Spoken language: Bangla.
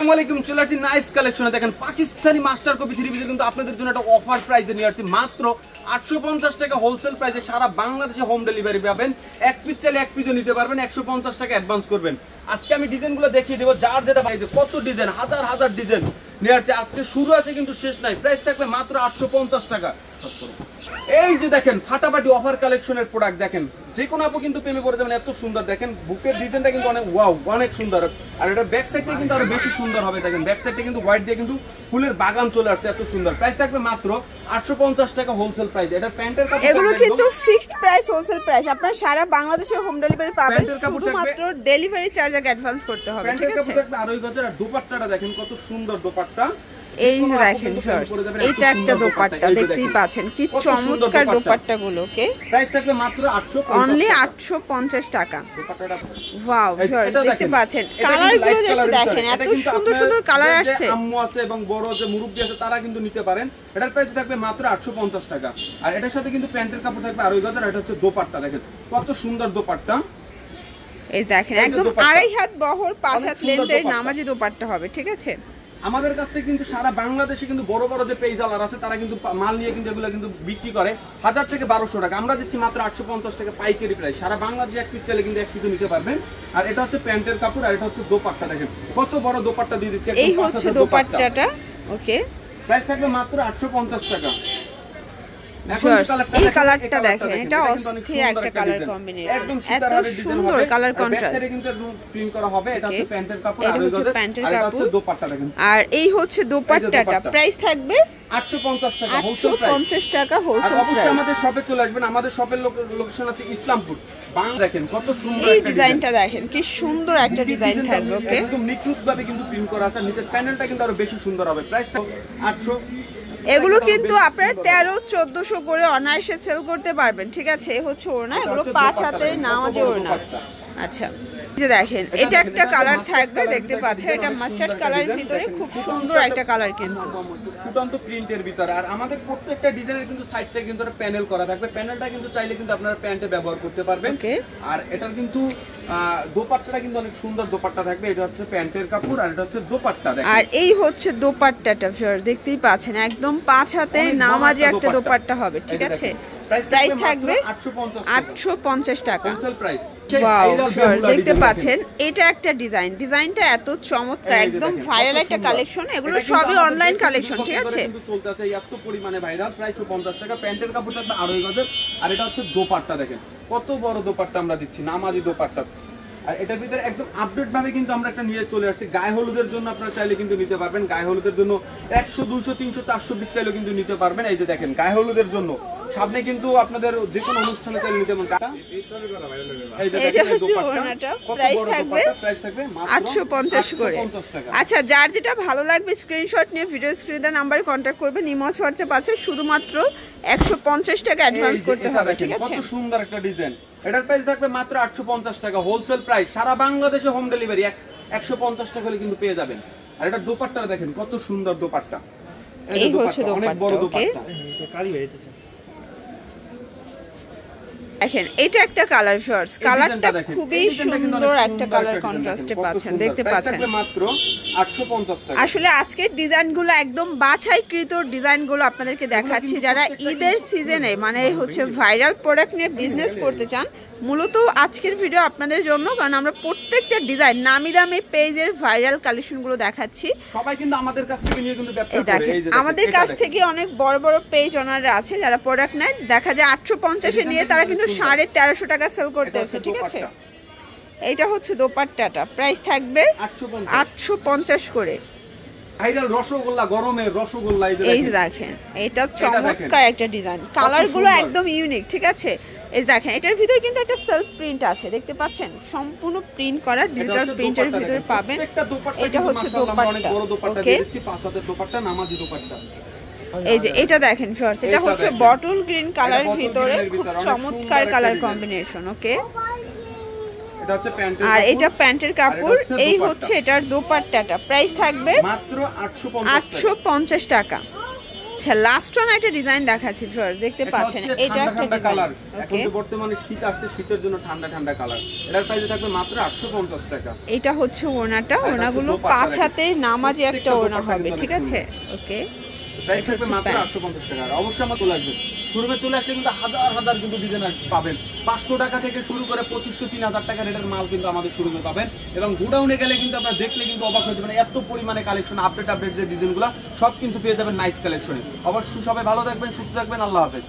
আসসালামু আলাইকুম, চলে আসছি নাইস কালেকশনে। দেখেন পাকিস্তানি মাস্টার কপি থ্রি পিসে কিন্তু আপনাদের জন্য একটা অফার প্রাইসে নিয়ে আসছি মাত্র 850 টাকা হোলসেল প্রাইসে। সারা বাংলাদেশে হোম ডেলিভারি পাবেন। এক পিস চাইলে এক পিসও নিতে পারবেন, 150 টাকা অ্যাডভান্স করবেন। আজকে আমি ডিজাইনগুলো দেখিয়ে দেবো, যার যেটা পাইছে। কত ডিজাইন, হাজার হাজার ডিজাইন নিয়ে আসছে। আজকে শুরু আছে কিন্তু শেষ নাই। প্রাইস থাকবে মাত্র 850 টাকা। এই যে দেখেন ফাটাফাটি অফার কালেকশনের প্রোডাক্ট দেখেন, যে কোনো আপু কিন্তু প্রেমে পড়ে যাবেন। এত সুন্দর দেখেন, বুকের ডিজাইনটা কিন্তু অনেক ওয়াও, অনেক সুন্দর। আর এটা ব্যাক সাইডটা কিন্তু আরো বেশি সুন্দর হবে। দেখেন ব্যাক সাইডটা কিন্তু হোয়াইট দিয়ে কিন্তু ফুলের বাগান চলে আসছে, এত সুন্দর। প্রাইস থাকবে মাত্র 850 টাকা হোলসেল প্রাইস। এটা প্যান্টের কাপড়, এগুলো কিন্তু ফিক্সড প্রাইস, হোলসেল প্রাইস। আপনারা সারা বাংলাদেশে হোম ডেলিভারি পাবেন, শুধুমাত্র ডেলিভারি চার্জ আগে অ্যাডভান্স করতে হবে। ঠিক আছে, প্যান্টের কাপড় থাকবে আড়াই গজের। আর দোপাট্টাটা দেখেন কত সুন্দর দোপাট্টা। এই যে দেখেন ফার্স্ট, এটা একটা দোপাট্টা দেখতেই পাচ্ছেন, কি চমৎকার দোপাট্টা গুলো। ওকে, প্রাইস থাকবে মাত্র 850 অনলি 850 টাকা। ওয়াও ফার্স্ট, দেখতে পাচ্ছেন কালার গুলো জাস্ট দেখেন, এত সুন্দর সুন্দর কালার আসছে। আম্মু আছে এবং বড় যে মুরব্বি আছে তারা কিন্তু নিতে পারেন। এটার প্রাইস থাকবে মাত্র 850 টাকা। আর এটার সাথে কিন্তু প্যান্টের কাপড় থাকবে আড়াই গজ। আর এটা হচ্ছে দোপাট্টা, দেখেন কত সুন্দর দোপাট্টা। এই দেখেন একদম আড়াই হাত বহর, 5 হাত লেন্থের নামাজি দোপাট্টা হবে। ঠিক আছে, আমাদের কাছ থেকে কিন্তু সারা বাংলাদেশে কিন্তু বড় বড় যে পেজওয়ালার আছে তারা কিন্তু মাল নিয়ে কিন্তু এগুলো কিন্তু বিক্রি করে 1000 থেকে 1200 টাকা। আমরা দিচ্ছি মাত্র 850 টাকা পাইকারি প্রাইস। সারা বাংলাদেশে এক পিস চাইলে কিন্তু এক পিস নিতে পারবেন। আর এটা হচ্ছে প্যান্টের কাপড়, আর এটা হচ্ছে দোপাট্টা। দেখেন কত বড় দোপাট্টা দিয়ে দিচ্ছি। এই হচ্ছে দোপাট্টাটা। ওকে, প্রাইস থাকবে মাত্র 850 টাকা। এই কালারটা দেখেন, এটা অস্থির একটা কালার কম্বিনেশন, এত সুন্দর কালার কন্ট্রাস্ট। এটা কিন্তু প্রিন্ট করা হবে। এটা হচ্ছে প্যান্টের কাপড়, আর হচ্ছে প্যান্টের কাপড়, দোপাট্টা দেখেন। আর এই হচ্ছে দোপাট্টাটা, প্রাইস থাকবে 850 টাকা হোলসেল প্রাইস। 850 টাকা হোলসেল প্রাইস। অবশ্যই আমাদের শপে চলে আসবেন। আমাদের শপের লোকেশন আছে ইসলামপুর। বাংলা দেখেন কত সুন্দর এই ডিজাইনটা দেখেন, কি সুন্দর একটা ডিজাইন থাকবে। ওকে, একদম নিখুঁত ভাবে কিন্তু প্রিন্ট করা আছে। নিচের প্যানেলটা কিন্তু আরো বেশি সুন্দর হবে। প্রাইস 800। এগুলো কিন্তু আপনারা 1300-1400 করে অনায়াসে সেল করতে পারবেন। ঠিক আছে, এই হচ্ছে ওড়না, এগুলো 5 হাতের নামাজি ওড়না। আচ্ছা, যে দেখেন এটা একটা কালার থাকবে, দেখতে পাচ্ছেন এটা মাস্টার্ড কালারের ভিতরে, খুব সুন্দর একটা কালার কিন্তু ফুটন্ত প্রিন্টের ভিতরে। আর আমাদের প্রত্যেকটা ডিজাইনের কিন্তু সাইড থেকে কিন্তু প্যানেল করা থাকবে। প্যানেলটা কিন্তু চাইলে কিন্তু আপনারা প্যান্টে ব্যবহার করতে পারবেন। আর এটার কিন্তু দোপাট্টাটা কিন্তু অনেক সুন্দর দোপাট্টা থাকবে। এটা হচ্ছে প্যান্টের কাপড়, আর এটা হচ্ছে দোপাট্টা। আর এই হচ্ছে দোপাট্টাটা, দেখতেই পাচ্ছেন একদম 5 হাতের নামাজি একটা দোপাট্টা হবে। ঠিক আছে, প্রাইস থাকবে 850 টাকা হোলসেল প্রাইস। ওয়াও, দেখতে পাচ্ছেন এটা একটা ডিজাইন, ডিজাইনটা এত চমৎকার, একদম ভাইরাল একটা কালেকশন। এগুলো সবই অনলাইন কালেকশন। ঠিক আছে, কিন্তু চলতে আছে এত পরিমাণে ভাইরাল। প্রাইস 50 টাকা। প্যান্টের কাপড় থাকবে আড়াই গজের। আর এটা হচ্ছে দোপাট্টা, দেখেন কত বড় দোপাট্টা আমরা দিচ্ছি, নামাজি দোপাট্টা। আর এটার ভিতরে একদম আপডেট ভাবে কিন্তু আমরা একটা নিয়ে চলে আসছি। গায়ে হলুদের জন্য আপনারা চাইলে কিন্তু নিতে পারবেন। গায়ে হলুদের জন্য 100, 200, 300, 400 পিস চাইলেও কিন্তু নিতে পারবেন। এই যে দেখেন গায়ে হলুদের জন্য সামনে কিন্তু আপনাদের যে কোনো অনুষ্ঠানে চাইলে নিতে পারবেন। প্রাইস থাকবে 850 করে। আচ্ছা, যার যেটা ভালো লাগবে স্ক্রিনশট নিয়ে ভিডিও স্ক্রিনে নাম্বারে কন্ট্যাক্ট করবেন। ইমোজ হোয়াটসঅ্যাপ আছে, শুধুমাত্র 150 টাকা অ্যাডভান্স করতে হবে। ঠিক আছে, কত সুন্দর একটা ডিজাইন। এটার প্রাইস থাকবে মাত্র 850 টাকা হোলসেল প্রাইস। সারা বাংলাদেশে হোম ডেলিভারি 150 টাকা হলে কিন্তু পেয়ে যাবেন। আর এটা দোপাট্টা দেখেন কত সুন্দর দোপাট্টা। এই হচ্ছে দোপাট্টা। ওকে, দেখেন এটা একটা কালার শর্টস, কালারটা খুবই সুন্দর একটা কালার কন্ট্রাস্টে পাচ্ছেন, দেখতে পাচ্ছেন মাত্র 850 টাকা। আসলে আজকের ডিজাইনগুলো একদম বাছাইকৃত ডিজাইনগুলো আপনাদেরকে দেখাচ্ছি। যারা ঈদের সিজনে মানে হচ্ছে ভাইরাল প্রোডাক্ট নিয়ে বিজনেস করতে চান, মূলত আজকের ভিডিও আপনাদের জন্য। কারণ আমরা প্রত্যেকটা ডিজাইন নামি দামি পেজের ভাইরাল কালেকশনগুলো দেখাচ্ছি। সবাই কিন্তু আমাদের কাছ থেকে নিয়ে কিন্তু ব্যবসা করে। এই যে আমাদের কাছ থেকে অনেক বড় বড় পেজ ওনাররা আছে যারা প্রোডাক্ট নেয়, দেখা যায় 850 এ নিয়ে তারা কিন্তু 1350 টাকা সেল করতেছে। ঠিক আছে, এইটা হচ্ছে দোপাট্টাটা, প্রাইস থাকবে 850 করে। ভাইরাল রসগোল্লা, গরমের রসগোল্লা। এই দেখেন এটা চমৎকার একটা ডিজাইন, কালারগুলো একদম ইউনিক। ঠিক আছে, এই দেখেন এটার ভিতরে কিন্তু একটা সেলফ প্রিন্ট আছে, দেখতে পাচ্ছেন সম্পূর্ণ প্রিন্ট করা ডিজিটাল প্রিন্টের ভিতরে পাবেন। এটা হচ্ছে দোপাট্টা। ওকে, 5 হাতের দোপাট্টা, নামাজি দোপাট্টা। এই যে এটা দেখেন ফার্স্ট, এটা হচ্ছে বটল গ্রিন কালারের ভিতরে, খুব চমৎকার কালার কম্বিনেশন। ওকে, এটা হচ্ছে প্যান্টের, আর এটা প্যান্টের কাপড়। এই হচ্ছে এটার দোপাট্টাটা, প্রাইস থাকবে মাত্র 850 টাকা। আচ্ছা লাস্ট ওয়ান একটা ডিজাইন দেখাচ্ছি ভিউয়ার্স, দেখতে পাচ্ছেন এটা একটা কালার। এখন ওকে, তো বর্তমানে শীত আসছে, শীতের জন্য ঠান্ডা ঠান্ডা কালার। এটার প্রাইস থাকবে মাত্র 850 টাকা। এটা হচ্ছে ওড়নাটা, ওড়নাগুলো 5 হাতে নামাজি একটা ওড়না হবে, ঠিক আছে? ওকে, প্রাইস থাকবে মাত্র 850 টাকা। অবশ্যই আমার চলে আসবে, শোরুমে চলে আসলে কিন্তু হাজার হাজার কিন্তু ডিজাইন পাবেন। 500 টাকা থেকে শুরু করে 2500 3000 টাকা রেটের মাল কিন্তু আমাদের শোরুমে পাবেন। এবং গোডাউনে গেলে কিন্তু আপনারা দেখলে কিন্তু অবাক হয়ে যাবেন, এত পরিমাণে কালেকশন, আপডেট যে ডিজাইনগুলো সব কিন্তু পেয়ে যাবেন নাইস কালেকশনে। অবশ্যই সবাই ভালো থাকবেন, সুস্থ থাকবেন, আল্লাহ হাফেজ।